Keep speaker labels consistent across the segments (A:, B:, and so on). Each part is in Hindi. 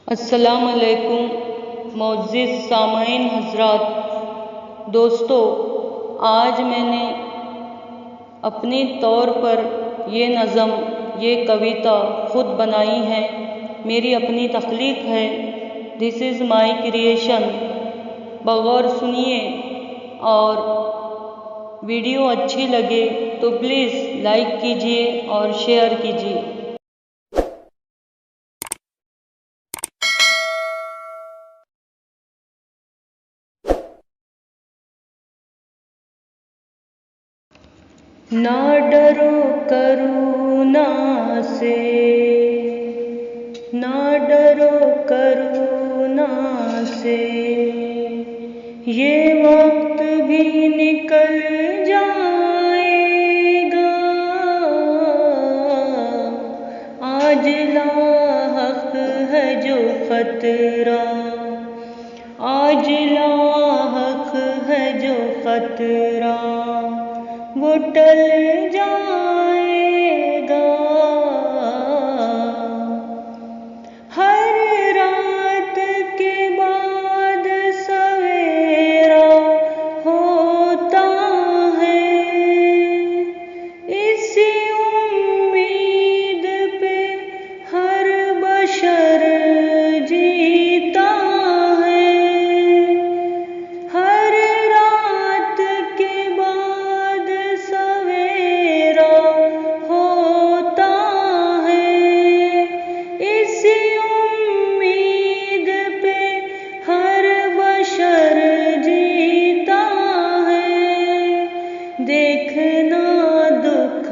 A: अस्सलामुअलैकुम मुअज़्ज़िज़ सामाईन हज़रात। दोस्तों, आज मैंने अपने तौर पर ये नज़म, ये कविता ख़ुद बनाई है। मेरी अपनी तख्लीक है। This is my creation. बगौर सुनिए और वीडियो अच्छी लगे तो प्लीज़ लाइक कीजिए और शेयर कीजिए। ना डरो करुणा से, ना डरो करुणा से, ये वक्त भी निकल जाएगा। आज लाहक है जो खतरा, आज लाहक है जो खतरा, वो टल जाएगा। हर रात के बाद सवेरा होता है, इसी उम्मीद पे हर बशर जीता है। हर रात के बाद सवेरा होता है, इसी उम्मीद पे हर बशर जीता है। देखना दुख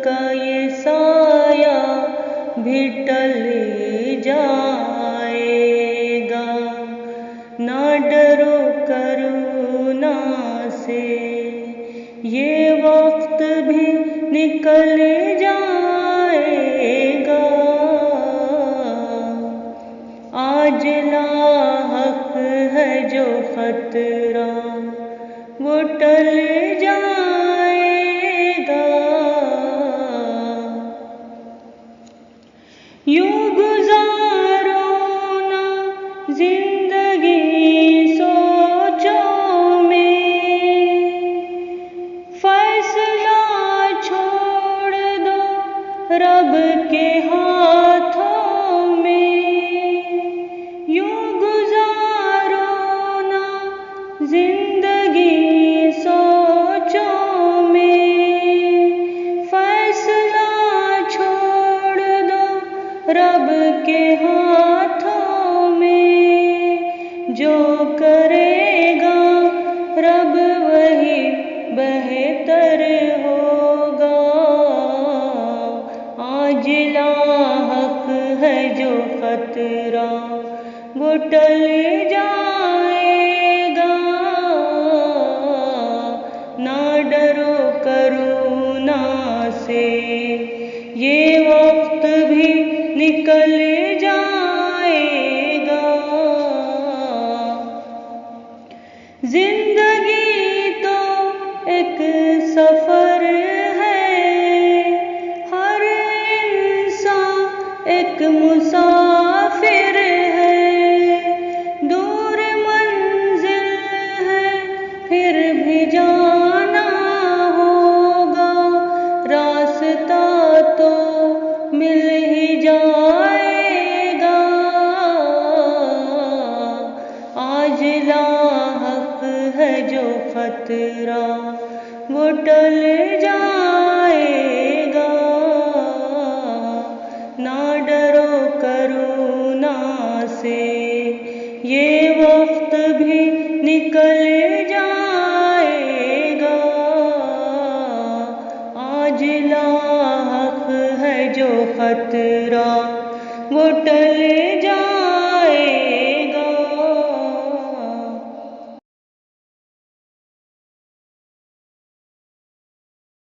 A: का ये साया भी टल जाएगा। ना डरो करुणा से, ये वक्त भी निकल जाएगा। आज लाहक है जो खतरा, वो टल जाएगा। यूं गुजारो ना जिंदगी सोचों में, फैसला छोड़ दो रब के हाथों में। यूं गुजारो ना जिंदगी सोचों में, फैसला छोड़ दो रब के हाथों में। जो करेगा रब वही बेहतर होगा। आज लाहक है जो खतरा, वो टल जाएगा। ना डरो करुणा से, ये वक्त भी निकल जाएगा। जिंदगी तो एक सफर है, हर इंसान एक मुसाफिर है। दूर मंजिल है फिर भी जाना होगा, रास्ता तो मिल ही जाएगा। आज लाहक है जो खतरा, वो टल जाएगा। ना डरो करुणा से, ये वक्त भी निकल जाएगा। आज लाहक है जो खतरा, वो टल